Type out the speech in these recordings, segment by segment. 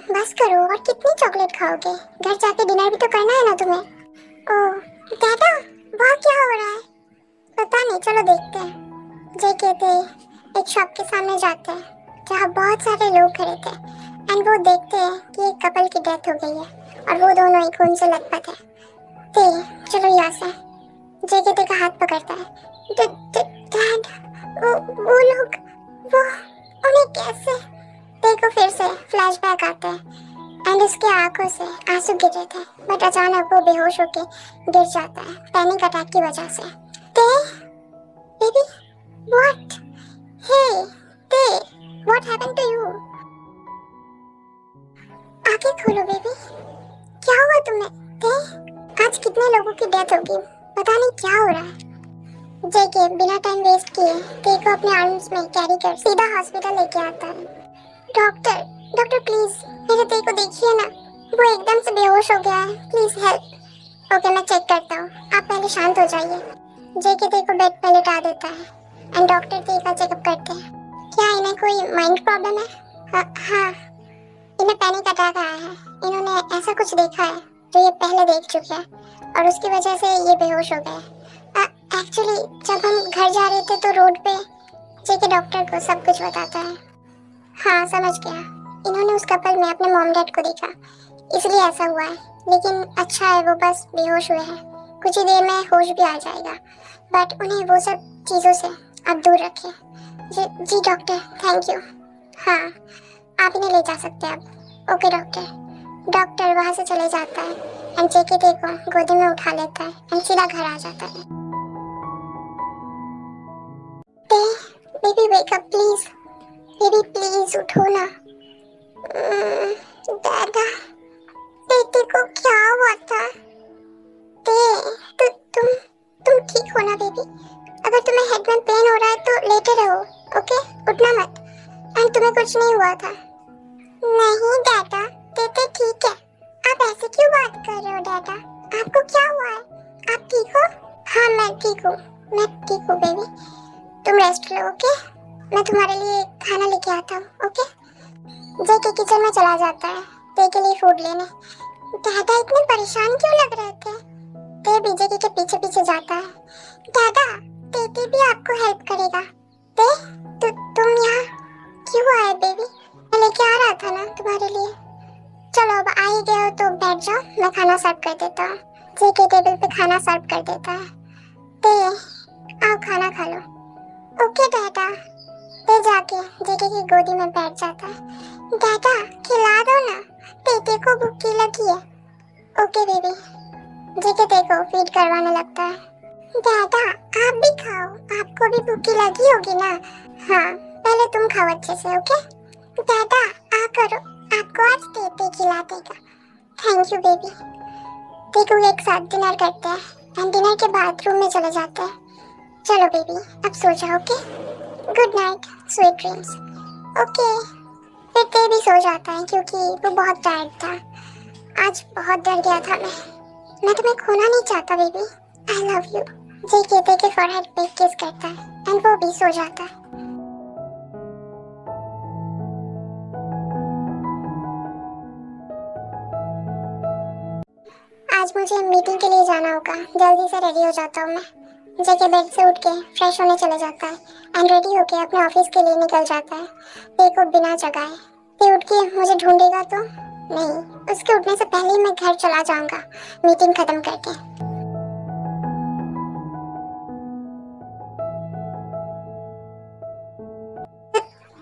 बस करो, और कितनी चॉकलेट खाओगे? घर जाके डिनर भी तो करना है ना तुम्हें। ओह दादा, वहाँ क्या हो रहा है? पता नहीं, चलो देखते हैं। जे कहते एक शॉप के सामने जाते हैं जहाँ बहुत सारे लोग खड़े थे, एंड वो देखते हैं कि एक कपल की डेथ हो गई है और वो दोनों ही खून से लथपथ है। ते चलो यहाँ से। जे कहते का हाथ पकड़ता है। डैड, वो लोग, वो उन्हें कैसे? देखो फिर से फ्लैशबैक आते हैं एंड उसकी आंखों से आंसू गिर रहे थे, बट अचानक वो बेहोश होके गिर जाता है पैनिक अटैक की वजह से। ते बेबी, व्हाट? हे ते, व्हाट हैपेंड टू यू? आंखें खोलो बेबी, क्या हुआ तुम्हें? ते आज कितने लोगों की डेथ होगी, पता नहीं क्या हो रहा है। जेके बिना टाइम वेस्ट किए ते को अपने आर्म्स में कैरी कर सीधा हॉस्पिटल लेके आता है। डॉक्टर, डॉक्टर प्लीज मेरे ते को देखिए ना, वो एकदम से बेहोश हो गया है, प्लीज हेल्प। ओके मैं चेक करता हूँ, आप पहले शांत हो जाइए। जेके ते को बेड पे लिटा देता है एंड डॉक्टर ते का चेकअप करते हैं। क्या इन्हें कोई माइंड प्रॉब्लम है? हाँ, इन्हें पैनिक अटैक आया है। इन्होंने ऐसा कुछ देखा है जो ये पहले देख चुके हैं और उसकी वजह से ये बेहोश हो गए। एक्चुअली जब हम घर जा रहे थे तो रोड पे जेके डॉक्टर को सब कुछ बताता है। हाँ समझ गया, इन्होंने उस कपल में अपने मॉम डैड को देखा, इसलिए ऐसा हुआ है। लेकिन अच्छा है वो बस बेहोश हुए हैं, कुछ ही देर में होश भी आ जाएगा, बट उन्हें वो सब चीज़ों से आप दूर रखें। जी डॉक्टर, थैंक यू। हाँ आप इन्हें ले जा सकते हैं अब। Okay doctor. डॉक्टर वहाँ से चले जाता है एंड जेके ते को गोदी में उठा लेता है एंड सीधा घर आ जाता है। ते baby wake up please, baby please उठो ना। दादा, बेटे को क्या हुआ था? ते तुम ठीक हो ना बेबी? अगर तुम्हें हेड में पेन हो रहा है तो लेटे रहो, ओके? उठना मत। एंड तुम्हें कुछ नहीं हुआ था? नहीं दादा, बेटे ठीक है। आप ऐसे क्यों बात कर रहे हो दादा? आपको क्या हुआ है? आप ठीक हो? हाँ मैं ठीक हूँ, मैं ठीक हूँ बेबी। तुम रेस्ट लो, ओके? मैं तुम्हारे लिए खाना लेके आता हूँ, ओके? जेके किचन में चला जाता है ते के लिए फूड लेने। दादा इतने परेशान क्यों लग रहे थे? ते भी जेके के पीछे पीछे जाता है। दादा, ते भी आपको हेल्प करेगा। ते तुम यहाँ क्यों आए बेबी? मैं लेके आ रहा था ना तुम्हारे लिए। चलो अब आ ही गए हो तो बैठ जाओ, मैं खाना सर्व कर देता हूँ। जेके टेबल पे खाना सर्व कर देता है। ते आओ खाना खा लो। ओके दादा। ते जाके जेके की गोदी में बैठ जाता है। दादा खिला दो ना, बेटे को भूख लगी है। Okay baby. जेके ते को फीड करवाने लगता है। दादा आप भी खाओ, आपको भी भूख लगी होगी ना? हाँ पहले तुम खाओ अच्छे से, ओके? दादा आ करो, आपको आज ते खिला देगा। Thank you baby. ते को एक साथ डिनर करते हैं एंड डिनर के बाद रूम में चले जाते हैं। चलो बेबी अब सो जाओ, okay? Good night, sweet dreams. Okay फिर ते भी सो जाता है क्योंकि वो बहुत टायर्ड था। आज बहुत डर गया था मैं तुम्हें खोना नहीं चाहता बेबी। I love you. जे कहते के फॉरहेड पे किस करता है एंड वो भी सो जाता है। आज मुझे मीटिंग के लिए जाना होगा, जल्दी से रेडी हो जाता हूँ मैं। जेके बेड से उठ के फ्रेश होने चले जाता है एंड रेडी होके अपने ऑफिस के लिए निकल जाता है। ते को बिना जगाए। ते उठ के मुझे ढूंढेगा तो नहीं, उसके उठने से पहले ही मैं घर चला जाऊंगा मीटिंग खत्म करके।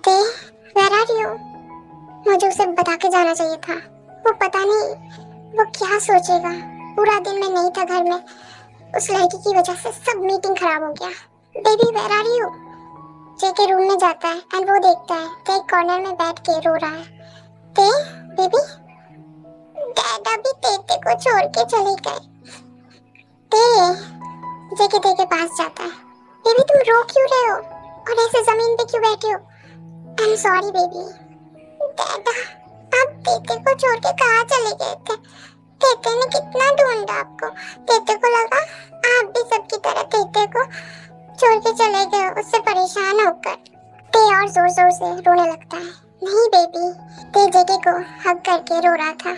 ते वेयर आर यू? मुझे उसे बता के जाना चाहिए था। वो पता नहीं वो क्या सोचेगा। पूरा दिन मैं नहीं था घर में, उस लड़की की वजह से सब मीटिंग खराब हो गया। Baby where are you? JK room में जाता है एंड वो देखता है तो एक कॉर्नर में बैठ के रो रहा है। ते बेबी, डैडा भी तेते को छोड़ के चले गए। ते जेके के पास जाता है। बेबी तुम रो क्यों रहे हो और ऐसे जमीन पे क्यों बैठे हो? I am sorry baby. डैडा आप तेते को छोड़ के कहाँ चले गए थे? तेते ने कितना ढूंढा आपको। तेते को लगा आप भी सबकी तरह तेते को छोड़ के चले गए उससे परेशान होकर। ते और जोर जोर से रोने लगता है। नहीं बेबी, ते जेके को हग करके रो रहा था।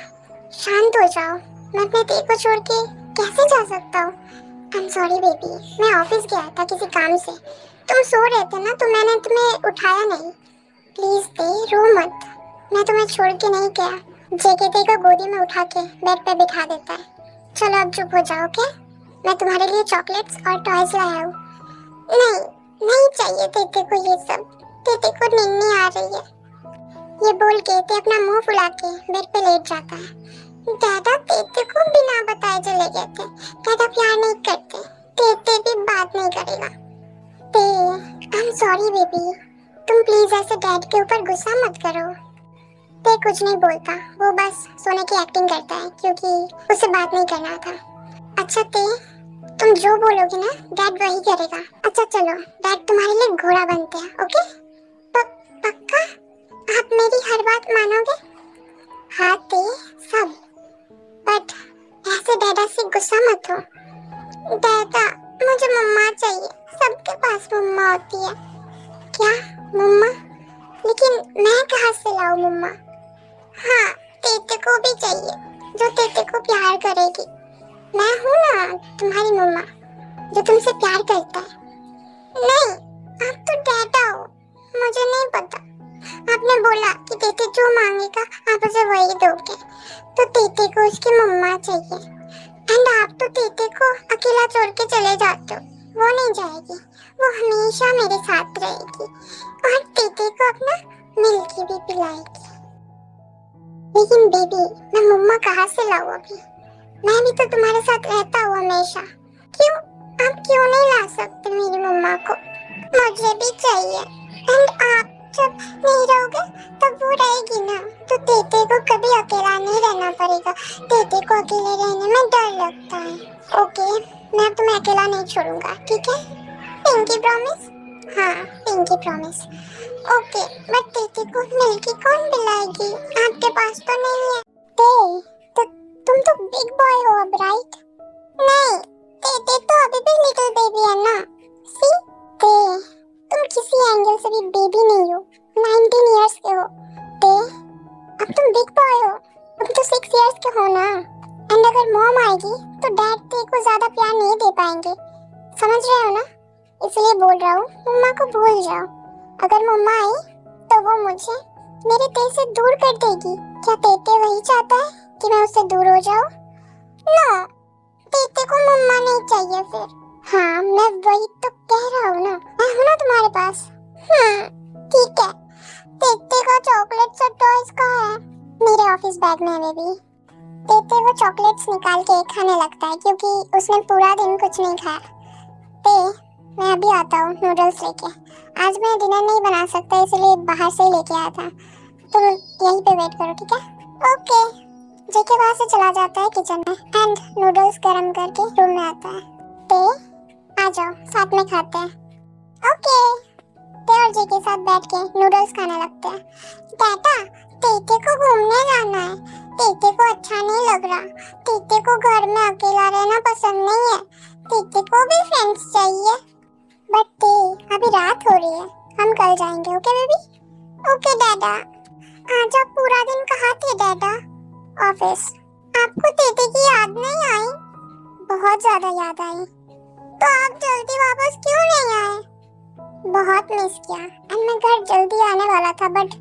शांत हो जाओ, मैं अपने ते को छोड़ के कैसे जा सकता हूँ? आई एम सॉरी बेबी, मैं ऑफिस गया था किसी काम से। तुम सो रहे थे ना तो मैंने तुम्हें उठाया नहीं। प्लीज ते रो मत, मैं तुम्हें छोड़ के नहीं गया। जेके ते को गोदी में उठा के बेड पे बिठा देता है। चलो अब चुप हो जाओ ओके? मैं तुम्हारे लिए चॉकलेट्स और टॉयज लाया हूँ। नहीं, नहीं चाहिए तेते को ये सब। तेते को नींद नहीं आ रही है। ये बोल के ते अपना मुंह फुला के बेड पे लेट जाता है। दादा तेते को बिना बताए चले गए थे। दादा प्यार नहीं करते। तेते भी बात नहीं करेगा। ते आई एम सॉरी बेबी, तुम प्लीज ऐसे डैड के ऊपर गुस्सा मत करो। ते कुछ नहीं बोलता, वो बस सोने की एक्टिंग करता है क्योंकि उसे बात नहीं करना था। अच्छा ते, तुम जो बोलोगे ना डैड वही करेगा। अच्छा चलो, डैड तुम्हारे लिए घोड़ा बनते हैं ओके? पक्का? आप मेरी हर बात मानोगे? हाँ ते, सब। बट ऐसे डैडा से गुस्सा मत हो। डैडा मुझे मम्मा चाहिए। सबके पास मम्मा होती है। क्या मम्मा? लेकिन मैं कहाँ से लाऊं मम्मा? हाँ, तेते को भी चाहिए जो तेते को प्यार करेगी। मैं हूँ ना तुम्हारी मम्मा जो तुमसे प्यार करता है। नहीं, आप तो डैडा हो। मुझे नहीं पता। आपने बोला कि तेते जो मांगेगा आप उसे वही दोगे, तो तेते को उसकी मम्मा चाहिए। एंड आप तो तेते को अकेला छोड़ के चले जाते हो। वो नहीं जाएगी, वो हमेशा मेरे साथ रहेगी और तेते को अपना मिल्की भी पिलाएगी। लेकिन बेबी, मैं मम्मा कहाँ से लाऊं अभी? मैं भी तो तुम्हारे साथ रहता हूँ हमेशा। क्यों? आप क्यों नहीं ला सकते मेरी मम्मा को? मुझे भी चाहिए। एंड आप जब नहीं रहोगे तब वो रहेगी ना, तो तेते को कभी अकेला नहीं रहना पड़ेगा। तेते को अकेले रहने में डर लगता है। ओके, मैं तुम्हें अकेला नहीं छोड़ूंगा, ठीक है? Pinky promise? हाँ, पिंकी प्रॉमिस। ओके, बट तेते को मिल्की कौन पिलाएगी? आपके पास तो नहीं है। तो तुम तो बिग बॉय हो अब, राइट? नहीं, तेते तो अभी भी लिटिल बेबी है ना। सी ते, तुम किसी एंगल से भी बेबी नहीं हो। 19 इयर्स के हो। ते, अब तुम बिग बॉय हो। तुम तो 6 इयर्स के हो ना। एंड अगर मॉम आएगी तो डैड ते को ज्यादा प्यार नहीं दे पाएंगे। समझ रहे हो ना? इसलिए बोल रहा हूँ, मम्मा को भूल जाओ। अगर मम्मा आई तो वो मुझे मेरे ते से दूर कर देगी। क्या तेते वही चाहता है कि मैं उससे दूर हो जाऊं? नो, तेते को मम्मा नहीं चाहिए फिर। हाँ, मैं वही तो कह रहा हूँ ना, मैं हूँ ना तुम्हारे पास। ठीक है। तेते का चॉकलेट्स और टॉयज कहाँ है? मेरे ऑफिस बैग में है बेबी। तेते वो चॉकलेट्स निकाल के खाने लगता है क्योंकि उसने पूरा दिन कुछ नहीं खाया। ते, मैं अभी आता हूँ नूडल्स लेके। आज मैं डिनर नहीं बना सकता इसलिए बाहर से ही लेके आया था। तुम यहीं पे वेट करो, ठीक है? ओके। जेके वहां से चला जाता है किचन में एंड नूडल्स गरम करके रूम में आता है। ते, आ जाओ साथ में खाते हैं। ओके। ते और जेके साथ बैठ के नूडल्स खाने लगते हैं। दादा, तेते को घूमने जाना है। तेते को अच्छा नहीं लग रहा। तेते को घर में अकेला रहना पसंद नहीं है। तेते को भी फ्रेंड्स चाहिए। बट ते, अभी रात हो रही है, हम कल जाएंगे ओके बेबी? ओके दादा। आज आप पूरा दिन कहाँ थे दादा? ऑफिस। आपको तेते की याद नहीं आई? बहुत ज्यादा याद आई। तो आप जल्दी वापस क्यों नहीं आए? बहुत मिस किया एंड मैं घर जल्दी आने वाला था बट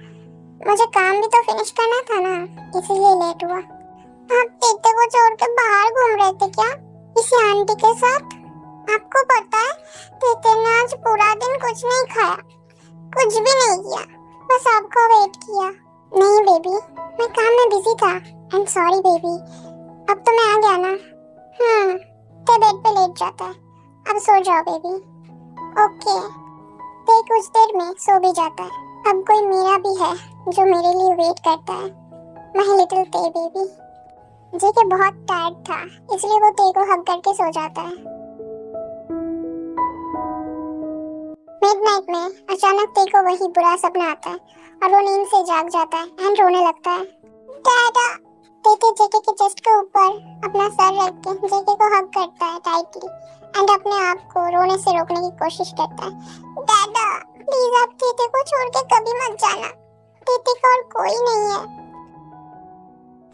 मुझे काम भी तो फिनिश करना था ना, इसलिए लेट हुआ। आप तेते को छोड़ के बाहर घूम रहे थे क्या? किसी आंटी के साथ? आपको पता है तेते ने आज पूरा दिन कुछ नहीं खाया, कुछ भी नहीं किया, बस आपका वेट किया। नहीं बेबी, मैं काम में बिजी था। आई एम सॉरी बेबी। अब तो मैं आ गया ना। ते बेड पे लेट जाता है। अब सो जाओ बेबी। ओके। ते कुछ देर में सो भी जाता है। अब कोई मीरा भी है जो मेरे लिए वेट करता है। माय लिटिल ते बेबी। जेके बहुत टायर्ड था, इसलिए वो ते को हग करके सो जाता है। मिडनाइट में अचानक ते को वही बुरा सपना आता है और वो नींद से जाग जाता है एंड रोने लगता है। दादा। ते जेके के चेस्ट के ऊपर अपना सर रख के जेके को हग करता है टाइटली एंड अपने आप को रोने से रोकने की कोशिश करता है। दादा प्लीज आप ते को छोड़ के कभी मत जाना, ते का और कोई नहीं है।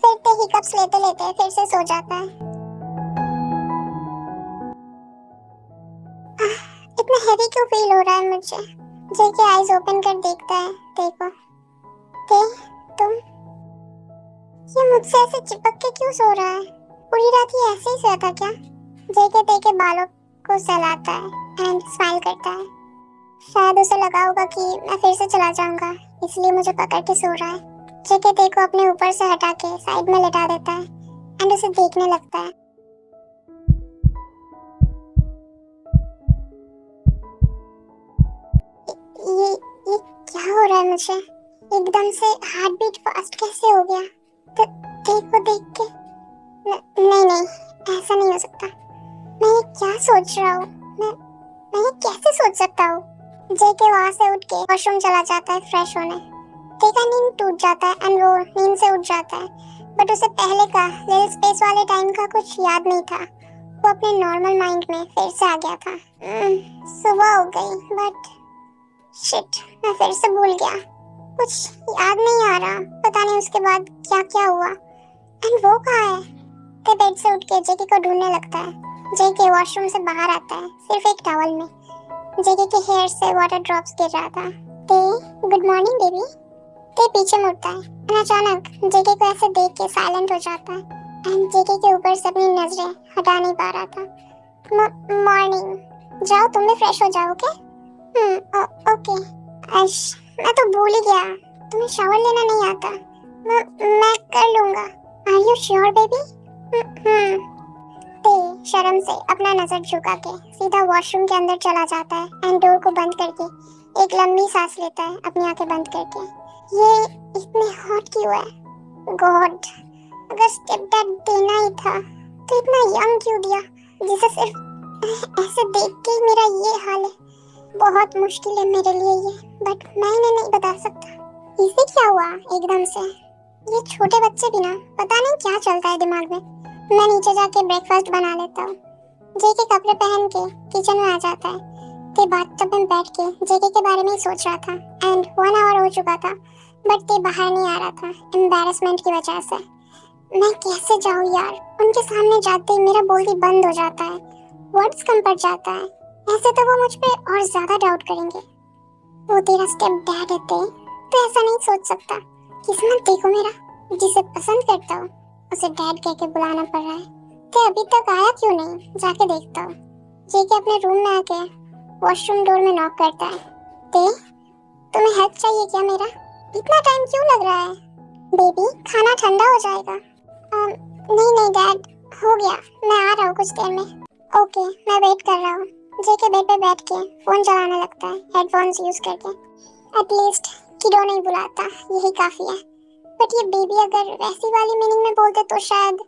फिर ते हिकअप्स लेते लेते फिर से सो जाता है। इतना हेवी क्यों फील हो रहा है मुझे? जेके आईज ओपन कर देखता है ते को। ते तुम ये मुझसे ऐसे चिपक के क्यों सो रहा है? पूरी रात ये ऐसे ही सोया था क्या? जेके ते के बालों को सहलाता है एंड स्माइल करता है। शायद उसे लगा होगा कि मैं फिर से चला जाऊंगा, इसलिए मुझे पकड़ के सो रहा है। जेके ते को अपने ऊपर से हटा के साइड में लेटा देता है एंड उसे देखने लगता है। ये क्या हो रहा है मुझे? एकदम से हार्ट बीट फास्ट कैसे हो गया? ते को देख के नहीं, ऐसा नहीं हो सकता। मैं ये क्या सोच रहा हूँ? मैं ये कैसे सोच सकता हूँ? जेके वहाँ से उठ के वॉशरूम चला जाता है फ्रेश होने। ते का नींद टूट जाता है एंड वो नींद से उठ जाता है, बट उसे पहले का लिटिल स्पेस वाले टाइम का कुछ याद नहीं था। वो अपने नॉर्मल माइंड में फिर से आ गया था। सुबह हो गई बट शिट, मैं फिर से भूल गया। कुछ याद नहीं आ रहा, पता नहीं उसके बाद क्या क्या हुआ। एंड वो कहाँ है? ते बेड से उठ के जेके को ढूंढने लगता है। जेके वॉशरूम से बाहर आता है सिर्फ एक टॉवल में। जेके के हेयर से वाटर ड्रॉप्स गिर रहा था। ते गुड मॉर्निंग बेबी। ते पीछे मुड़ता है एंड अचानक जेके को ऐसे देख के साइलेंट हो जाता है एंड जेके के ऊपर से अपनी नजरें हटा नहीं पा रहा था। मॉर्निंग। जाओ तुम भी फ्रेश हो जाओ, ओके? ओके। मैं तो भूल ही गया, तुम्हें शावर लेना नहीं आता। मैं कर लूंगा। Are you sure baby? ते शर्म से अपना नजर झुका के सीधा वॉशरूम के अंदर चला जाता है एंड डोर को बंद करके एक लंबी सांस लेता है अपनी आंखें बंद करके। ये इतने हॉट क्यों है? गॉड, अगर स्टेप डैड देना ही था तो इतना यंग क्यों दिया, जिसे सिर्फ ऐसे देख के ही मेरा ये हाल है। बहुत मुश्किल है मेरे लिए ये, बट मैं इन्हें नहीं बता सकता। इसे क्या हुआ एकदम से? ये छोटे बच्चे भी ना, पता नहीं क्या चलता है दिमाग में। मैं नीचे जाके ब्रेकफास्ट बना लेता हूँ। जेके कपड़े पहन के किचन में आ जाता है। ते बाथटब में बैठ के जेके के बारे में ही सोच रहा था एंड 1 आवर हो चुका था, बट ते बाहर नहीं आ रहा था एम्बैरेसमेंट की वजह से। मैं कैसे जाऊँ यार? उनके सामने जाते ही मेरा बोलती बंद हो जाता है, वर्ड्स कम पड़ जाता है। ऐसे तो वो मुझ पे और ज्यादा डाउट करेंगे। वो तेरा स्टेप डैड है ते, तो ऐसा नहीं सोच सकता। किस्मत देखो मेरा, जिसे पसंद करता हूँ उसे डैड कह के बुलाना पड़ रहा है। ते अभी तक आया क्यों नहीं? जाके देखता हूँ। जेके अपने रूम में आके वॉशरूम डोर में नॉक करता है। ते तुम्हें हेल्प चाहिए क्या मेरा? इतना टाइम क्यों लग रहा है? बेबी खाना ठंडा हो जाएगा। नहीं डैड, हो गया, मैं आ रहा हूँ कुछ देर में। ओके, मैं वेट कर रहा हूँ। जेके बेड पे बैठ के फोन चलाने लगता है हेडफोन्स यूज करके। एटलीस्ट किडो नहीं बुलाता, यही काफी है। बट ये बेबी अगर वैसी वाली मीनिंग में बोलते तो शायद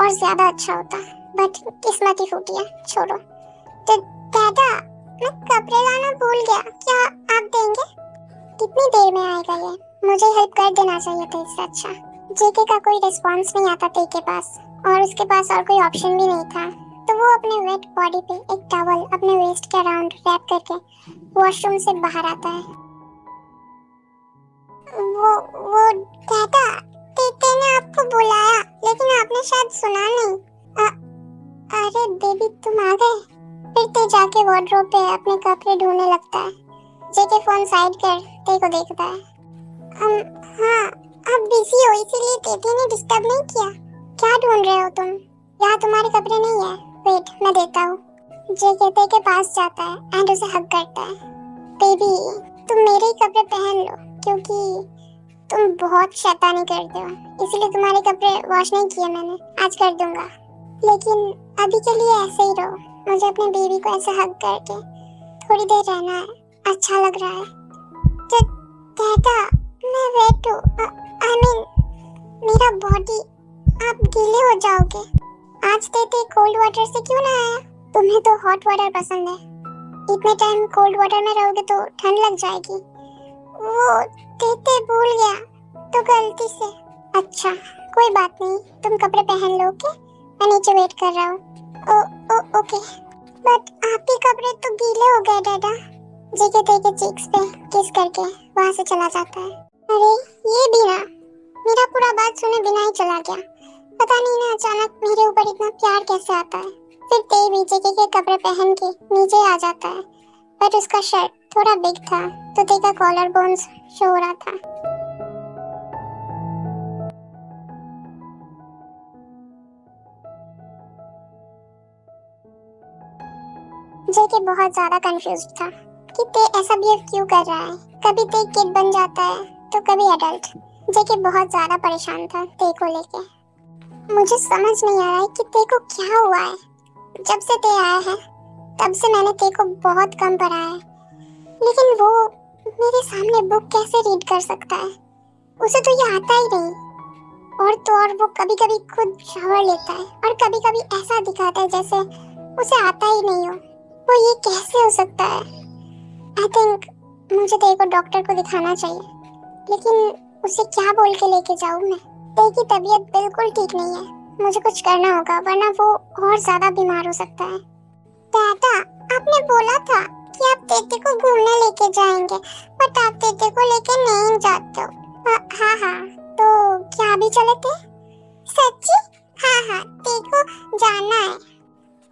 और ज्यादा अच्छा होता, बट किस्मत ही फूटी है, छोड़ो। तो दादा, मैं कपड़े लाना भूल गया, क्या आप देंगे? कितनी देर में आएगा ये? मुझे हेल्प कर देना चाहिए था इससे अच्छा। जेके का कोई रिस्पॉन्स नहीं आता ते के पास, और उसके पास और कोई ऑप्शन भी नहीं था, तो वो अपने वेट बॉडी पे एक टॉवल अपने वेस्ट के अराउंड रैप करके वॉशरूम से बाहर आता है। वो दादा, ते ने आपको बुलाया, लेकिन आपने शायद सुना नहीं। अरे बेबी तुम आ गए। फिर ते जाके वार्डरोब पे अपने कपड़े ढूंढने लगता है। जेके फोन साइड कर ते को देखता है। हाँ, आप बिजी हो इसीलिए तेती ने डिस्टर्ब नहीं किया। क्या ढूंढ रहे हो तुम? यहाँ तुम्हारे कपड़े नहीं है। वेट, मैं देता हूँ। जेके ते के पास जाता है एंड उसे हग करता है। बेबी, तुम मेरे ही कपड़े पहन लो, क्योंकि तुम बहुत शैतानी करते हो, इसीलिए तुम्हारे कपड़े वॉश नहीं किए मैंने, आज कर दूंगा। लेकिन अभी के लिए ऐसे ही रहो, मुझे अपने बेबी को ऐसे हग करके थोड़ी देर रहना है, अच्छा लग रहा है। दादा, मैं वेट हूँ, I mean, हो जाओगे। आज तेते कोल्ड वाटर से क्यों ना आया? तुम्हें तो हॉट वाटर पसंद है। इतने टाइम कोल्ड वाटर में रहोगे तो ठंड लग जाएगी। वो तेते भूल गया तो गलती से। अच्छा कोई बात नहीं, तुम कपड़े पहन लो। ओके, मैं नीचे वेट कर रहा हूँ। ओ ओके, बट आपके कपड़े तो गीले हो गए डैडा। जेके तेके चीक्स पे किस करके वहां से चला जाता है। अरे ये भी ना, मेरा पूरा बात सुने बिना ही चला गया। पता नहीं ना अचानक मेरे ऊपर इतना प्यार कैसे आता है। फिर ते भी जेके के कपड़े पहन के नीचे आ जाता है, बट उसका शर्ट थोड़ा बिग था तो ते का कॉलर बोन्स शो हो रहा था। जेके बहुत ज्यादा कंफ्यूज था कि ते ऐसा बिहेव क्यों कर रहा है। कभी ते किड बन जाता है तो कभी एडल्ट। जेके बहुत ज्यादा परेशान था ते को लेके। मुझे समझ नहीं आ रहा है कि ते को क्या हुआ है। जब से ते आया है तब से मैंने ते को बहुत कम पढ़ा है, लेकिन वो मेरे सामने बुक कैसे रीड कर सकता है? उसे तो ये आता ही नहीं। और तो और वो कभी कभी खुद शावर लेता है और कभी कभी ऐसा दिखाता है जैसे उसे आता ही नहीं हो। वो ये कैसे हो सकता है? आई थिंक मुझे तेरे को डॉक्टर को दिखाना चाहिए, लेकिन उसे क्या बोल के लेके जाऊँ मैं? तेरे की तबीयत बिल्कुल ठीक नहीं है, मुझे कुछ करना होगा वरना वो और ज्यादा बीमार हो सकता है। दादा, आपने बोला था कि आप तेते को घूमने लेके जाएंगे, बट आप तेते को लेके नहीं जाते हो। हाँ, तो क्या अभी चले थे? सच्ची? हाँ, तेरे को जाना है।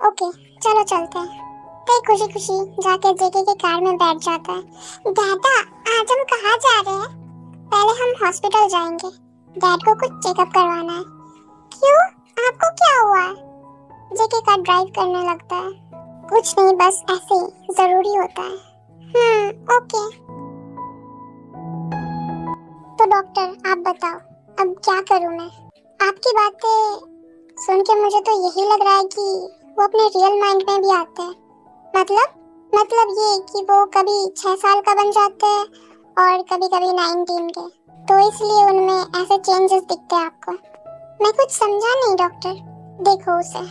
ओके चलो चलते हैं। ते खुशी खुशी जाके जेके के कार में बैठ जाता है। दादा, आज हम कहाँ जा रहे हैं? पहले हम हॉस्पिटल जाएंगे, डैड को कुछ चेकअप करवाना है। क्यों, आपको क्या हुआ है? जेके कार ड्राइव करने लगता है। कुछ नहीं, बस ऐसे ही जरूरी होता है। ओके। तो डॉक्टर आप बताओ अब क्या करूं मैं? आपकी बातें सुन के मुझे तो यही लग रहा है कि वो अपने रियल माइंड में भी आते हैं। मतलब ये कि वो कभी 6 साल का बन जाते हैं और कभी कभी 19 के, तो इसलिए उनमें ऐसे चेंजेस दिखते हैं आपको। मैं कुछ समझा नहीं डॉक्टर। देखो उसे।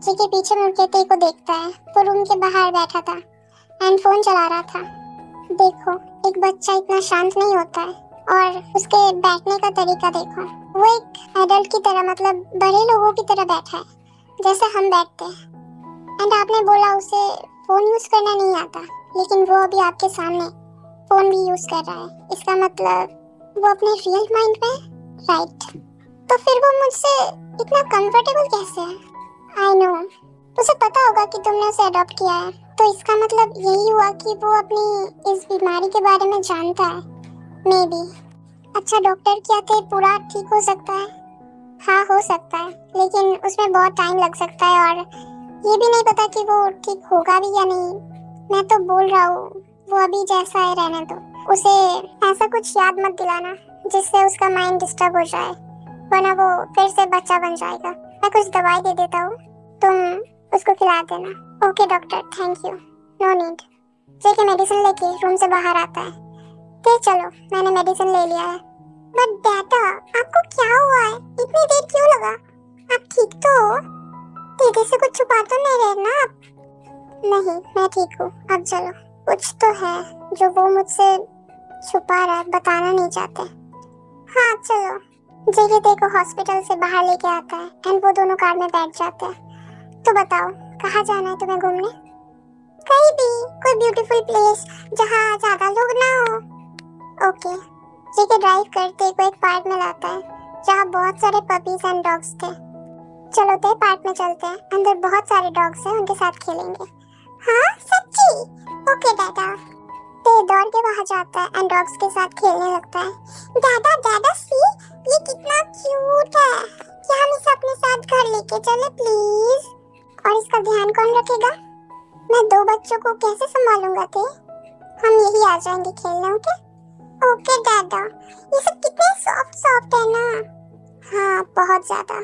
जेके पीछे मुड़ के ते को देखता है। वो रूम के बाहर बैठा था एंड फोन चला रहा था। देखो, एक बच्चा इतना शांत नहीं होता है, और उसके बैठने का तरीका देखो। वो एक एडल्ट की तरह, मतलब बड़े लोगों की तरह बैठा है जैसे हम बैठते हैं। एंड आपने बोला उसे फोन यूज करना नहीं आता, लेकिन वो अभी आपके सामने फोन भी यूज कर रहा है। इसका मतलब वो अपने रियल माइंड में, राइट? तो फिर वो मुझसे इतना कंफर्टेबल कैसे है? आई नो, उसे पता होगा कि तुमने उसे अडॉप्ट किया है, तो इसका मतलब यही हुआ कि वो अपनी इस बीमारी के बारे में जानता है। May be. अच्छा डॉक्टर, क्या ते पूरा ठीक हो सकता है? हाँ हो सकता है, लेकिन उसमें बहुत टाइम लग सकता है और ये भी नहीं पता कि वो ठीक होगा भी या नहीं। मैं तो बोल रहा हूँ वो अभी जैसा है रहने दो। उसे ऐसा कुछ याद मत दिलाना जिससे उसका माइंड डिस्टर्ब हो जाए, वरना वो फिर से बच्चा बन जाएगा। मैं कुछ दवाई दे देता हूँ, तुम उसको खिला देना। Okay doctor, thank you. No need. JK medicine लेके रूम से बाहर आता है। ते चलो, मैंने मेडिसिन ले लिया है। बट बेटा, आपको क्या हुआ है? इतनी देर क्यों लगा? आप ठीक तो हो? दीदी से कुछ छुपा तो नहीं रहे ना आप? नहीं, मैं ठीक हूँ। अब चलो, कुछ तो है जो वो मुझसे छुपा रहा है, बताना नहीं चाहते। हाँ चलो। जेके ते को हॉस्पिटल से बाहर लेके आता है एंड वो दोनों कार में बैठ जाते हैं। तो बताओ, कहाँ जाना है तुम्हें घूमने? कहीं भी, कोई ब्यूटीफुल प्लेस जहाँ ज्यादा लोग ना हो। ओके। जेके ड्राइव करते को एक पार्क में लाता है जहाँ बहुत सारे पपीज एंड डॉग्स थे। चलो ते पार्क में चलते हैं, अंदर बहुत सारे डॉग्स हैं, उनके साथ खेलेंगे। हाँ सच्ची? ओके दादा। ते दौड़ के वहाँ जाता है एंड डॉग्स के साथ खेलने लगता है। दादा सी, ये कितना क्यूट है। क्या हम इसे अपने साथ घर लेके चले प्लीज? और इसका ध्यान कौन रखेगा? मैं 2 बच्चों को कैसे संभालूंगा ते? हम यही आ जाएंगे खेलने। ओके दादा। ये सब कितने सॉफ्ट है ना। हाँ बहुत ज्यादा।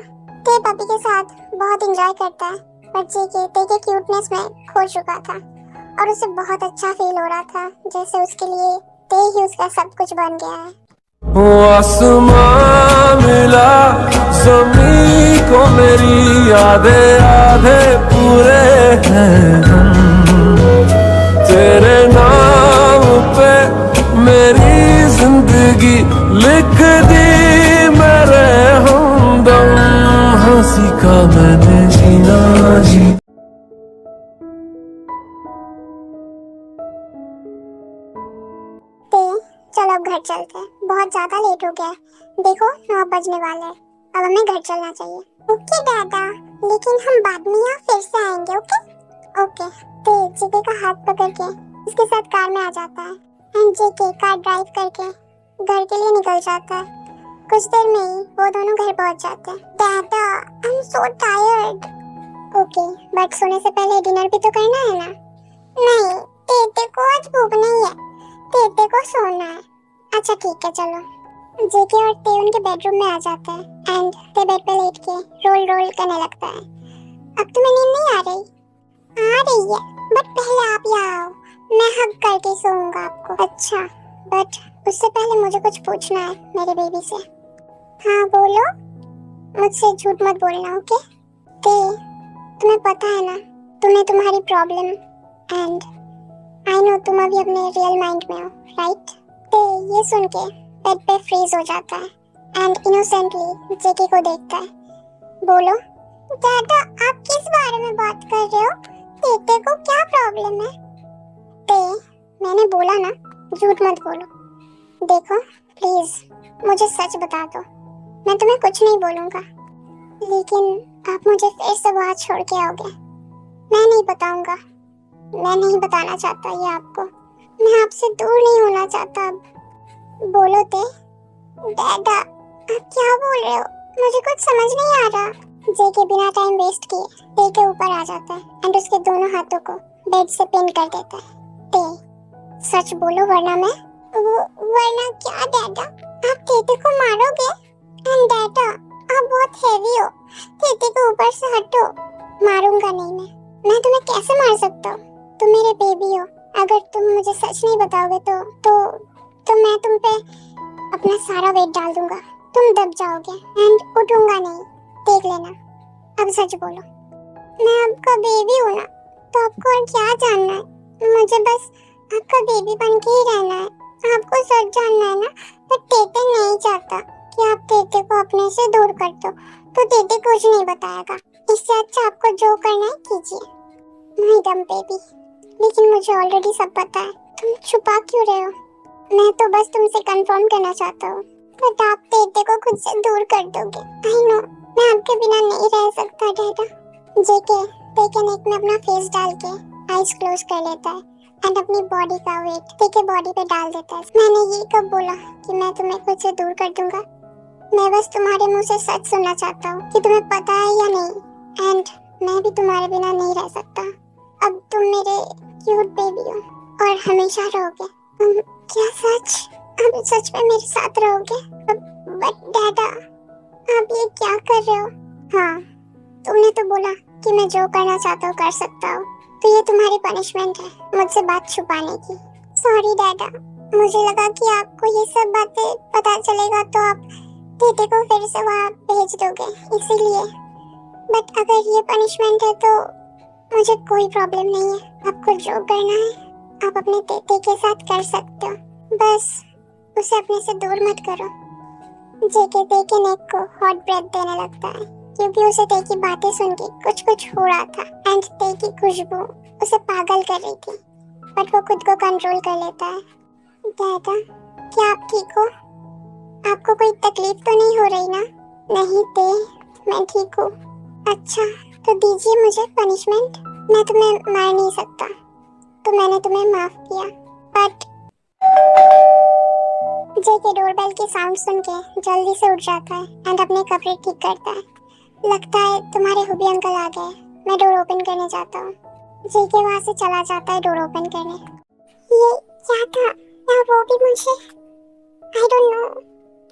ते पपी के साथ बहुत एंजॉय करता है, पर जेके ते के क्यूटनेस में खो चुका था और उसे बहुत अच्छा फील हो रहा था, जैसे उसके लिए ते ही उसका सब कुछ बन गया है। वो आसमां मिला जमी को मेरी आधे आधे पूरे हैं हम, तेरे नाम पे मेरी जिंदगी लिख दी मेरे हमदम, हंसी का मैंने जीना जी। चलो अब घर चलते हैं, बहुत ज्यादा लेट हो गया है। देखो 9 बजने वाले हैं, अब हमें घर चलना चाहिए। ओके दादा, लेकिन हम बाद में यहाँ फिर से आएंगे। Okay okay. तो जेके का हाथ पकड़ के उसके साथ कार में आ जाता है एंड जेके कार ड्राइव करके घर के लिए निकल जाता है। कुछ देर में ही वो दोनों घर पहुंच जाते हैं। दादा I am so tired. Okay, but सोने से पहले डिनर भी तो करना है ना। नहीं, तेते को आज भूख नहीं है, तेते को सोना है। अच्छा ठीक है चलो। जेके और ते उनके बेडरूम में आ जाते हैं एंड ते बेड पे लेट के रोल रोल करने लगता है। अब तुम्हें नींद नहीं आ रही? आ रही है, बट पहले आप यहाँ आओ, मैं हग करके सोऊंगा आपको। अच्छा, बट उससे पहले मुझे कुछ पूछना है मेरे बेबी से। हाँ बोलो, मुझसे झूठ मत बोलना। ओके ते, तुम्हें पता है ना तुम्हें तुम्हारी प्रॉब्लम एंड आई नो तुम अभी अपने रियल माइंड में हो, राइट? ते ये सुन के बेड पे फ्रीज हो जाता है एंड इनोसेंटली जेके को देखता है। बोलो दादा, आप किस बारे में बात कर रहे हो? तेते को क्या प्रॉब्लम है? ते, मैंने बोला ना झूठ मत बोलो। देखो प्लीज मुझे सच बता दो, मैं तुम्हें कुछ नहीं बोलूंगा, लेकिन आप मुझे फिर से वहां छोड़ के आओगे। मैं नहीं बताऊंगा, मैं नहीं बताना चाहता ये आपको, मैं आपसे दूर नहीं होना चाहता अब। बोलो ते। दादा आप क्या बोल रहे हो, मुझे कुछ समझ नहीं आ रहा। जेके बिना टाइम वेस्ट किए ते के ऊपर आ जाता है एंड उसके दोनों हाथों को बेड से पिन कर देता है। ते, सच बोलो वरना मैं। वरना क्या दादा, आप तेते को मारोगे? एंड दादा आप बहुत हेवी हो, तेते को ऊपर से हटो। मारूंगा नहीं मैं तुम्हें कैसे मार सकता हूँ? तुम मेरे बेबी हो, अगर तुम मुझे सच नहीं बताओगे तो मैं तुम पे अपना सारा वेट डाल दूंगा, तुम दब जाओगे एंड उठूंगा नहीं। देख लेना, अब सच बोलो। मैं आपका बेबी हूँ ना, तो आपको और क्या जानना है? मुझे बस आपका बेबी बन के ही रहना है। आपको सच जानना है ना, पर तेते नहीं चाहता कि आप तेते को अपने से दूर कर दो, तो तेते कुछ नहीं बताएगा। इससे अच्छा आपको जो करना है कीजिए। नहीं डम बेबी, लेकिन मुझे ऑलरेडी सब पता है, तुम छुपा क्यों रहे हो? मैं तो बस तुमसे कंफर्म करना चाहता हूँ, बट आप तेते को खुद से दूर कर दोगे। आई नो, मैं आपके बिना नहीं रह सकता डैडा। जेके ते के नेक में अपना फेस डाल के आईज क्लोज कर लेता है एंड अपनी बॉडी का वेट ते के बॉडी पे डाल देता है। मैंने ये कब बोला कि मैं तुम्हें खुद से दूर कर दूंगा? मैं बस तुम्हारे मुंह से सच सुनना चाहता हूँ कि तुम्हें पता है या नहीं, एंड मैं भी तुम्हारे बिना नहीं रह सकता। अब तुम मेरे क्यूट बेबी हो और हमेशा रहोगे। क्या सच? अब सच में मेरे साथ रहोगे? बट डैडा आप ये क्या कर रहे हो? हाँ, तुमने तो बोला कि मैं जो करना चाहता हूँ कर सकता हूँ, तो ये तुम्हारी पनिशमेंट है मुझसे बात छुपाने की। सॉरी डैडा, मुझे लगा कि आपको ये सब बातें पता चलेगा तो आप तेते को फिर से वहाँ भेज दोगे, इसीलिए। बट अगर ये पनिशमेंट है तो मुझे कोई प्रॉब्लम नहीं है। आपको जो करना है आप अपने तेते के साथ कर सकते हो, बस उसे अपने से दूर मत करो। जेके ते के नेक को हॉट ब्रेथ देने लगता है क्योंकि उसे ते की बातें सुन के कुछ हो रहा था एंड ते की खुशबू उसे पागल कर रही थी, बट वो खुद को कंट्रोल कर लेता है। दादा क्या आप ठीक हो? आपको कोई तकलीफ तो नहीं हो रही ना? नहीं ते, मैं ठीक हूँ। अच्छा तो दीजिए मुझे पनिशमेंट, मैं तुम्हें मार नहीं सकता तो मैंने तुम्हें माफ किया। बट जेके डोरबेल के साउंड सुन के जल्दी से उठ जाता है एंड अपने कपड़े ठीक करता है। लगता है तुम्हारे हुबी अंकल आ गए, मैं डोर ओपन करने जाता हूँ। जेके वहाँ से चला जाता है डोर ओपन करने। ये क्या था? या वो भी मुझे आई डोंट नो,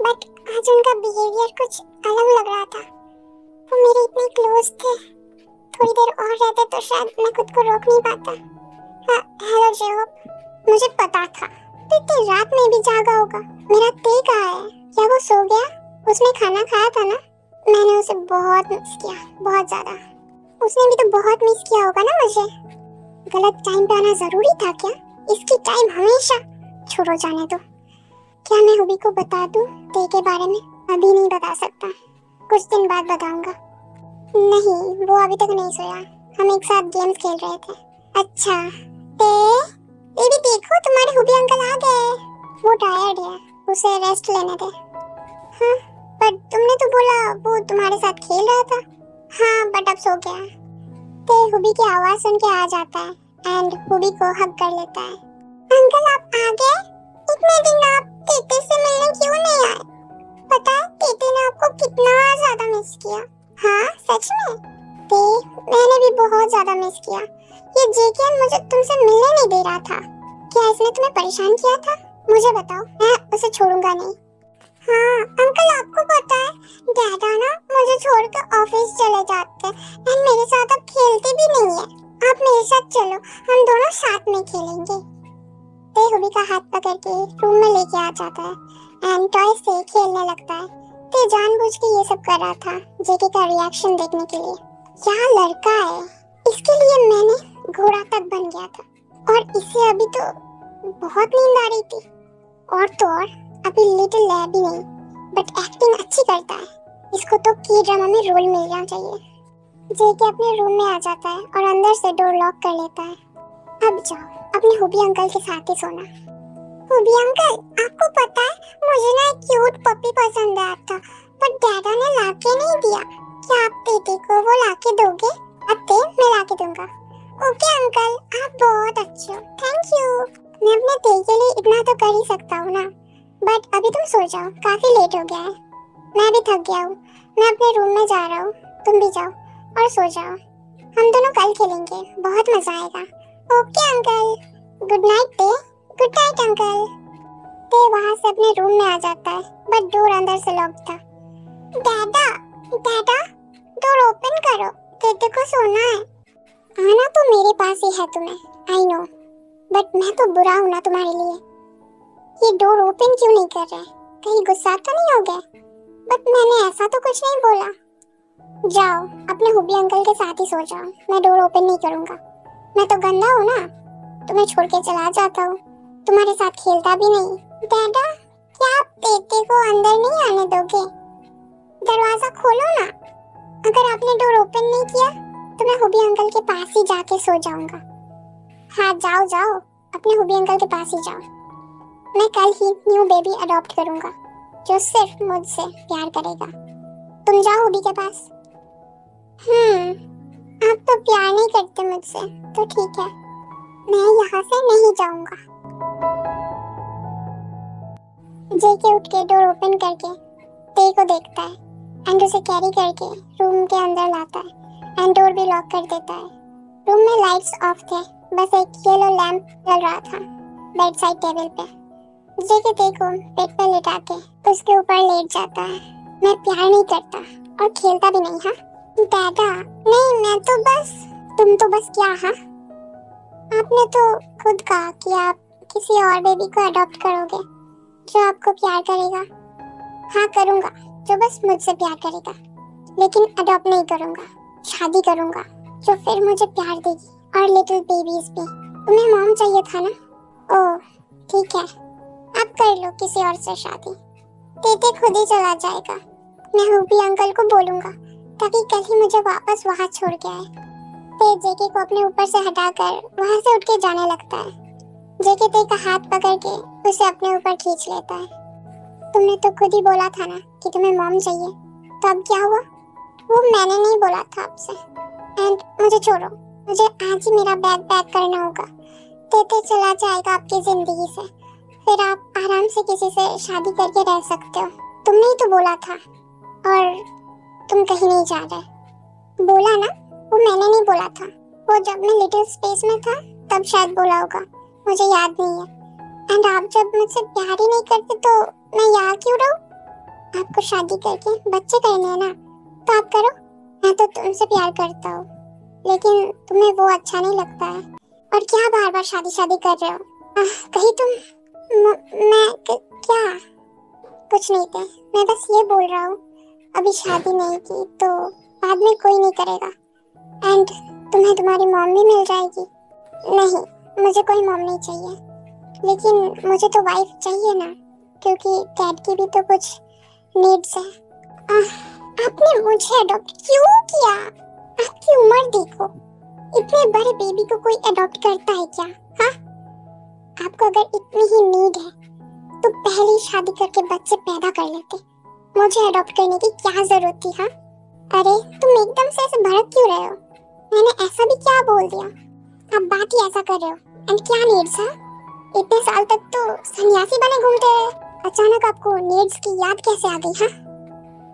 बट आज उनका बिहेवियर कुछ अलग लग रहा था। वो मेरे इतने क्लोज थे, थोड़ी देर और रहते तो शायद मैं खुद को रोक नहीं पाता। हेलो जेहोप, मुझे पता था तो इतनी रात में भी जागा होगा। मेरा ते कहाँ है? क्या वो सो गया? उसने खाना खाया था ना? मैंने उसे बहुत मिस किया, बहुत ज्यादा। उसने भी तो बहुत मिस किया होगा ना मुझे। गलत टाइम पे आना जरूरी था क्या? इसकी टाइम हमेशा। छोड़ो, जाने दो। क्या मैं हुबी को बता दूं ते के बारे में? अभी नहीं बता सकता, कुछ दिन बाद बताऊंगा। नहीं, वो अभी तक नहीं सोया। हम एक साथ गेम्स खेल रहे थे। अच्छा, ते ये भी देखो, तुम्हारे हुबी अंकल आ गए। वो टायर्ड है, उसे रेस्ट लेने दे। हाँ, पर तुमने तो बोला वो तुम्हारे साथ खेल रहा था। हाँ, बट अब सो गया। ते हुबी की आवाज सुन के आ जाता है एंड हुबी को हग कर लेता है। अंकल, आप आ गए? इतने दिन आप टीटी से मिलने क्यों नहीं आए? पता है टीटी ने आपको कितना ज्यादा मिस किया। हाँ, सच में? ते, मैंने भी बहुत ज्यादा मिस किया। ये जेके मुझे तुमसे मिलने नहीं दे रहा था। क्या इसने तुम्हें परेशान किया था? मुझे बताओ, मैं उसे छोड़ूंगा नहीं। हाँ अंकल, आपको पता है डैडा ना मुझे छोड़कर ऑफिस चले जाते हैं एंड मेरे साथ अब खेलते भी नहीं है। आप मेरे साथ चलो, हम दोनों साथ में खेलेंगे। ते हुबी का हाथ पकड़ के रूम में लेके आ जाता है एंड टॉय से खेलने लगता है। ते जानबूझ के ये सब कर रहा था जेके का रिएक्शन देखने के लिए। क्या लड़का है, इसके लिए मैंने घोड़ा तक बन गया था। और इसे अभी तो बहुत नींद आ रही थी। और तो और अभी लिटिल लैब भी नहीं, बट एक्टिंग अच्छी करता है। इसको तो की ड्रामा में रोल मिलना चाहिए। जेके अपने रूम में आ जाता है और अंदर से डोर लॉक कर लेता है। अब जाओ, अपने हुबी अंकल के साथ ही सोना। हुबी अंकल, आपको पता है मुझे ना एक क्यूट पपी पसंद आया था, पर डैडा ने लाके नहीं दिया। क्या आप टीटी को वो लाके दोगे? अत्ते, मैं लाके दूंगा। ओके अंकल, आप बहुत अच्छे हो, थैंक यू। मैं अपने ते के लिए इतना तो कर ही सकता हूँ ना। बट अभी तुम सो जाओ, काफी लेट हो गया है। मैं भी थक गया हूँ। मैं अपने रूम में जा रहा हूँ, तुम भी जाओ और सो जाओ। हम दोनों कल खेलेंगे, बहुत मजा आएगा। ओके अंकल, गुड नाइट ते। Good night uncle. ते वहां से अपने रूम में आ जाता है, बट डोर अंदर से लॉक था। दादा, दादा, डोर ओपन करो, तेते को सोना है। आना तो मेरे पास ही है तुम्हें, आई नो, बट मैं तो बुरा हूँ ना तुम्हारे लिए। ये डोर ओपन क्यों नहीं कर रहे? कहीं गुस्सा तो नहीं हो गए? बट मैंने ऐसा तो कुछ नहीं बोला। जाओ, अपने हुबी अंकल के साथ ही सो जाओ, मैं डोर ओपन नहीं करूंगा। मैं तो गंदा हूँ ना, तुम्हें छोड़ के चला जाता हूँ, तुम्हारे साथ खेलता भी नहीं। दादा, क्या आप तेते को अंदर नहीं आने दोगे? दरवाजा खोलो ना। अगर आपने डोर ओपन नहीं किया तो मैं हुबी अंकल के पास ही जाके सो जाऊंगा। हाँ जाओ जाओ, अपने हुबी अंकल के पास ही जाओ। मैं कल ही न्यू बेबी अडॉप्ट करूंगा जो सिर्फ मुझसे प्यार करेगा। तुम जाओ हुबी के पास। आप तो प्यार नहीं करते मुझसे, तो ठीक है, मैं यहाँ से नहीं जाऊंगा। जेके उठ के डोर ओपन करके ते को देखता है एंड उसे कैरी करके रूम के अंदर लाता है एंड डोर भी लॉक कर देता है। रूम में लाइट्स ऑफ थे, बस एक येलो लैंप जल रहा था बेड साइड टेबल पे। जेके ते को बेड पर लेटा के उसके ऊपर लेट जाता है। मैं प्यार नहीं करता और खेलता भी नहीं। हाँ दादा, नहीं मैं तो बस। तुम तो बस क्या? हाँ, आपने तो खुद कहा कि आप किसी और बेबी को अडॉप्ट करोगे जो आपको प्यार करेगा। हाँ करूंगा, जो बस मुझसे प्यार करेगा, लेकिन अडॉप्ट नहीं करूंगा, शादी करूंगा जो फिर मुझे प्यार देगी और लिटिल बेबीज भी। तुम्हें मॉम चाहिए था ना? ओह ठीक है, आप कर लो किसी और से शादी। तेते खुद ही चला जाएगा। मैं हुबी अंकल को बोलूंगा ताकि कल ही मुझे वापस वहां छोड़ के आए। ते जेके को अपने ऊपर से हटाकर वहां से उठ के जाने लगता है। जेके ते का हाथ पकड़ के उसे अपने ऊपर खींच लेता है। तुमने तो खुद ही बोला था ना कि तुम्हें मॉम चाहिए, तो अब क्या हुआ? वो मैंने नहीं बोला था आपसे। एंड मुझे छोड़ो, मुझे आज ही मेरा बैग पैक करना होगा। तेते चला जाएगा आपकी जिंदगी से, फिर आप आराम से किसी से शादी करके रह सकते हो। तुमने ही तो बोला था, और तुम कहीं नहीं जा रहे। बोला ना, वो मैंने नहीं बोला था। वो जब मैं लिटिल स्पेस में था तब शायद बोला होगा, मुझे याद नहीं है। एंड आप जब मुझसे प्यार ही नहीं करते तो मैं यहाँ क्यों रहूं? आपको शादी करके बच्चे करने हैं ना, तो आप करो। मैं तो तुमसे प्यार करता हूँ, लेकिन तुम्हें वो अच्छा नहीं लगता है। और क्या बार बार शादी शादी कर रहे हो? कहीं तुम क्या? कुछ नहीं थे, मैं बस ये बोल रहा हूँ अभी शादी नहीं की तो बाद में कोई नहीं करेगा, एंड तुम्हें तुम्हारी मॉम भी मिल जाएगी। नहीं, मुझे कोई मॉम नहीं चाहिए, लेकिन मुझे तो वाइफ चाहिए ना, क्योंकि डैड की भी तो कुछ नीड्स है। आपने मुझे अडॉप्ट क्यों किया? आपकी उम्र देखो, इतने बड़े बेबी को कोई अडॉप्ट करता है क्या? हाँ, आपको अगर इतनी ही नीड है तो पहले ही शादी करके बच्चे पैदा कर लेते। मुझे अडॉप्ट करने की क्या जरूरत थी? हाँ, अरे तुम एकदम से ऐसे भड़क क्यों रहे हो? मैंने ऐसा भी क्या बोल दिया? आप बात ही ऐसा कर रहे हो। एंड क्या नीड्स है? इतने साल तक तो सन्यासी बने घूमते रहे, अचानक आपको नीड्स की याद कैसे आ गई? हाँ,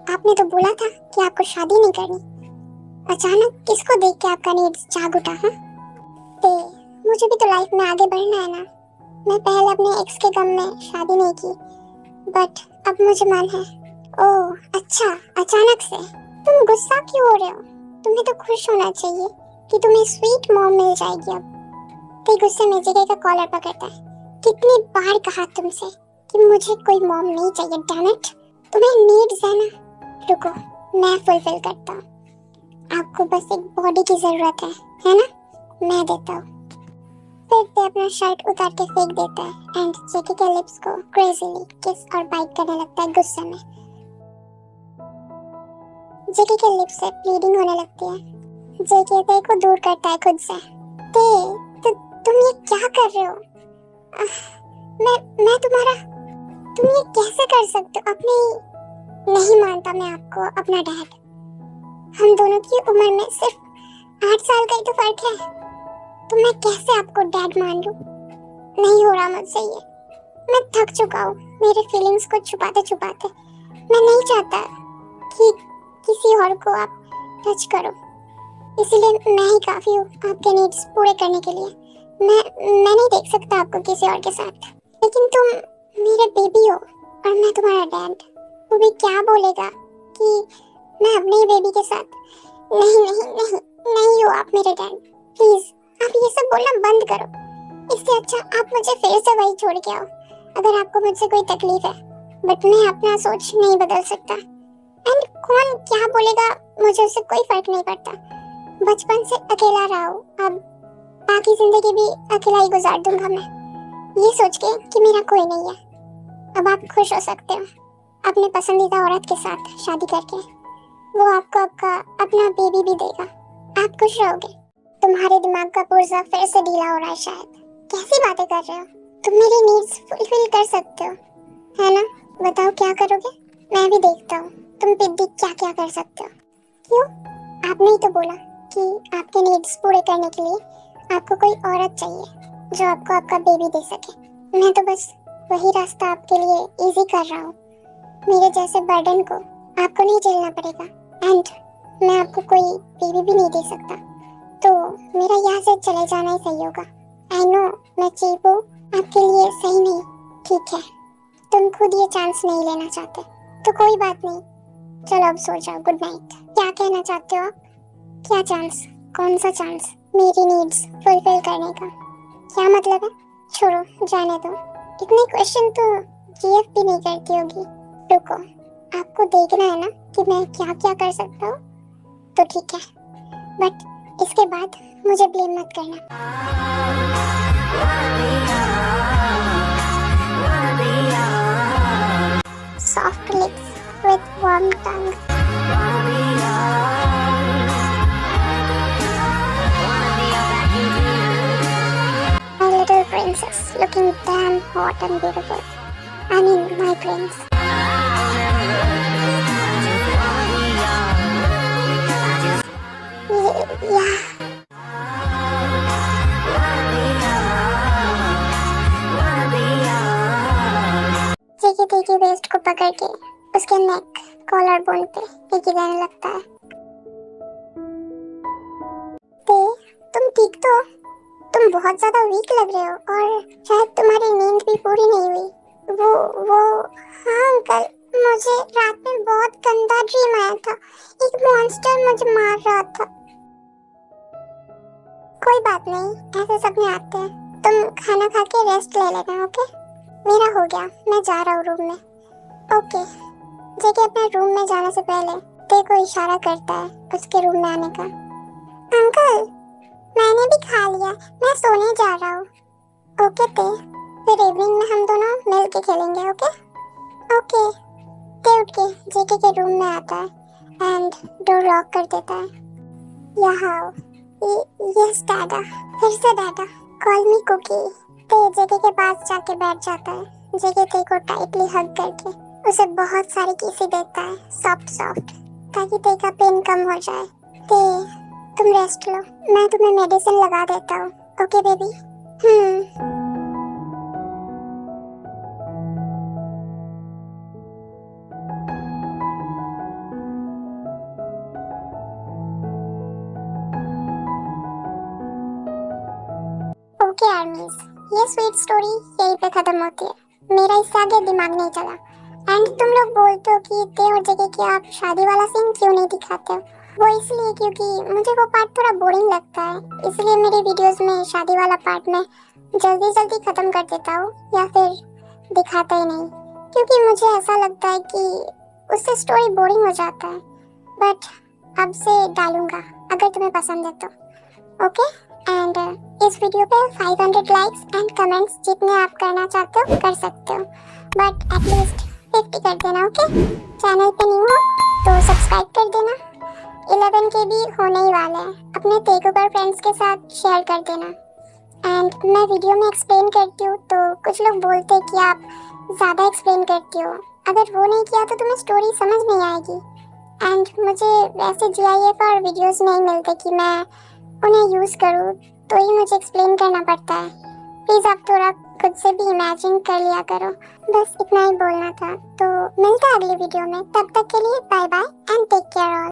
आपने तो बोला था कि आपको शादी नहीं करनी, अचानक किसको देख के आपका नीड्स जाग उठा? हाँ, ते मुझे भी तो लाइफ में आगे बढ़ना है ना। मैं पहले अपने एक्स के गम में शादी नहीं की, बट अब मुझे मन है। ओह अच्छा, अचानक से तुम गुस्सा क्यों हो रहे हो? तुम्हें तो खुश होना चाहिए कि तुम्हें स्वीट मॉम मिल जाएगी अब। ते गुस्से में जगह का कॉलर पकड़ता है। कितनी बार कहा तुमसे कि मुझे कोई मॉम नहीं चाहिए, डैम इट। तुम्हें नीड्स है ना, रुको मैं फुलफिल करता हूँ। आपको बस एक बॉडी की जरूरत है ना? मैं देता हूँ। फिर ते अपना शर्ट उतार के फेंक देता है एंड जेकी के लिप्स को क्रेजीली किस और बाइट करने लगता है गुस्से में। जेकी के लिप्स से ब्लीडिंग होने लगती है। जेकी ते को दूर करता है खुद से। ते तुम ये क्या कर रहे हो? मैं तुम्हारा, तुम ये कैसे कर सकते हो? अपने नहीं मानता मैं आपको अपना डैड। हम दोनों की उम्र में सिर्फ 8 साल का ही तो फर्क है, तो मैं कैसे आपको डैड मान लूं? नहीं हो रहा मुझसे ये। मैं थक चुका हूँ मेरे फीलिंग्स को छुपाते छुपाते। मैं नहीं चाहता कि किसी और को आप टच करो, इसीलिए मैं ही काफी हूँ आपके नीड्स पूरे करने के लिए। मैं नहीं देख सकता आपको किसी और के साथ। लेकिन तुम मेरे बेबी हो और मैं तुम्हारा डैड। वो भी क्या बोलेगा कि मैं अपने ही बेबी के साथ? नहीं नहीं नहीं, नहीं हो आप मेरे डैड। प्लीज आप ये सब बोलना बंद करो। इससे अच्छा आप मुझे फिर से वही छोड़ के आओ, अगर आपको मुझसे कोई तकलीफ है। बट मैं अपना सोच नहीं बदल सकता, एंड कौन क्या बोलेगा मुझे उससे कोई फर्क नहीं पड़ता। बचपन से अकेला रहा हूँ, अब बाकी जिंदगी भी अकेला ही गुजार दूंगा मैं, ये सोच के कि मेरा कोई नहीं है। अब आप खुश हो सकते हो अपने पसंदीदा औरत के साथ शादी करके। वो आपको आपका अपना बेबी भी देगा, आप खुश रहोगे। तुम्हारे दिमाग का पुर्जा फिर से ढीला हो रहा है शायद। कैसी बातें कर रहे हो? तुम मेरी नीड्स फुलफिल कर सकते हो, है ना? बताओ क्या करोगे? मैं भी देखता हूँ तुम पिद्दी क्या क्या कर सकते हो। क्यों? आपने ही तो बोला कि आपके नीड्स पूरे करने के लिए आपको कोई औरत चाहिए जो आपको आपका बेबी दे सके। मैं तो बस वही रास्ता आपके लिए इजी कर रहा हूँ। मेरे जैसे बर्डन को आपको नहीं झेलना पड़ेगा, एंड मैं आपको कोई बेबी भी नहीं दे सकता, तो मेरा यहाँ से चले जाना ही सही होगा। आई नो मैं चीप हूँ, आपके लिए सही नहीं, ठीक है। तुम खुद ये चांस नहीं लेना चाहते तो कोई बात नहीं, चलो अब सो जाओ, गुड नाइट। क्या कहना चाहते हो आप? क्या चांस? कौन सा चांस? मेरी नीड्स फुलफिल करने का क्या मतलब है? छोड़ो, जाने दो। इतने क्वेश्चन तो जीएफ भी नहीं करती होगी। रुको, आपको देखना है ना कि मैं क्या क्या कर सकता हूँ, तो ठीक है, बट इसके बाद मुझे ब्लेम मत करना। Soft lips with warm tongue. My little princess, looking damn hot and beautiful. I mean, my prince. Yeah. जेकी वेस्ट को पकड़ के उसके नेक कॉलर बोन पे टेकी देने लगता है। ते, तुम ठीक तो? तुम बहुत ज्यादा वीक लग रहे हो और शायद तुम्हारी नींद भी पूरी नहीं हुई। वो हाँ अंकल, मुझे रात में बहुत गंदा ड्रीम आया था, एक मॉन्स्टर मुझे मार रहा था। कोई बात नहीं, ऐसे सपने आते हैं। तुम खाना खा के रेस्ट ले लेना, ओके? मेरा हो गया, मैं जा रहा हूँ रूम में। ओके, जेके अपने रूम में जाने से पहले ते को इशारा करता है उसके रूम में आने का। अंकल, मैंने भी खा लिया, मैं सोने जा रहा हूँ। ओके ते, फिर इवनिंग में हम दोनों मिल के खेलेंगे। Okay okay. ते उठ के जेके के रूम में आता है एंड डोर लॉक कर देता है। यहाँ यस दादा, फिर से दादा, कॉल मी कुकी। ते जेके के पास जाके बैठ जाता है। जेके ते को टाइटली हग करके उसे बहुत सारी किसी देता है, सॉफ्ट सॉफ्ट, ताकि ते का पेन कम हो जाए। ते तुम रेस्ट लो, मैं तुम्हें मेडिसिन लगा देता हूँ। Okay baby. ओके आर्मीज, ये स्वीट स्टोरी यहीं पे खत्म होती है। मेरा इससे आगे दिमाग नहीं चला। एंड तुम लोग बोलते हो कि ते और जगह के आप शादी वाला सीन क्यों नहीं दिखाते हो? वो इसलिए क्योंकि मुझे वो पार्ट थोड़ा बोरिंग लगता है, इसलिए मेरी वीडियोस में शादी वाला पार्ट में जल्दी जल्दी खत्म कर देता हूँ या फिर दिखाता ही नहीं, क्योंकि मुझे ऐसा लगता है कि उससे स्टोरी बोरिंग हो जाता है। बट अब से डालूंगा अगर तुम्हें पसंद है तो। ओके एंड इस वीडियो पे 500 लाइक्स एंड कमेंट्स जितने आप करना चाहते हो कर सकते हो, बट एटलीस्ट 50 कर देना। ओके, चैनल पे न्यू हो तो सब्सक्राइब कर देना। 11 के भी होने ही वाले हैं, अपने टेकओवर फ्रेंड्स के साथ शेयर कर देना। एंड मैं वीडियो में एक्सप्लेन करती हूँ तो कुछ लोग बोलते हैं कि आप ज़्यादा एक्सप्लेन करती हो, अगर वो नहीं किया तो तुम्हें स्टोरी समझ नहीं आएगी। एंड मुझे वैसे GIF और वीडियोस नहीं मिलते कि मैं उन्हें यूज़ करूँ, तो ही मुझे एक्सप्लेन करना पड़ता है। प्लीज़ आप थोड़ा खुद से भी इमेजिन कर लिया करो। बस इतना ही बोलना था, तो मिलता है अगली वीडियो में। तब तक के लिए bye bye and take care all.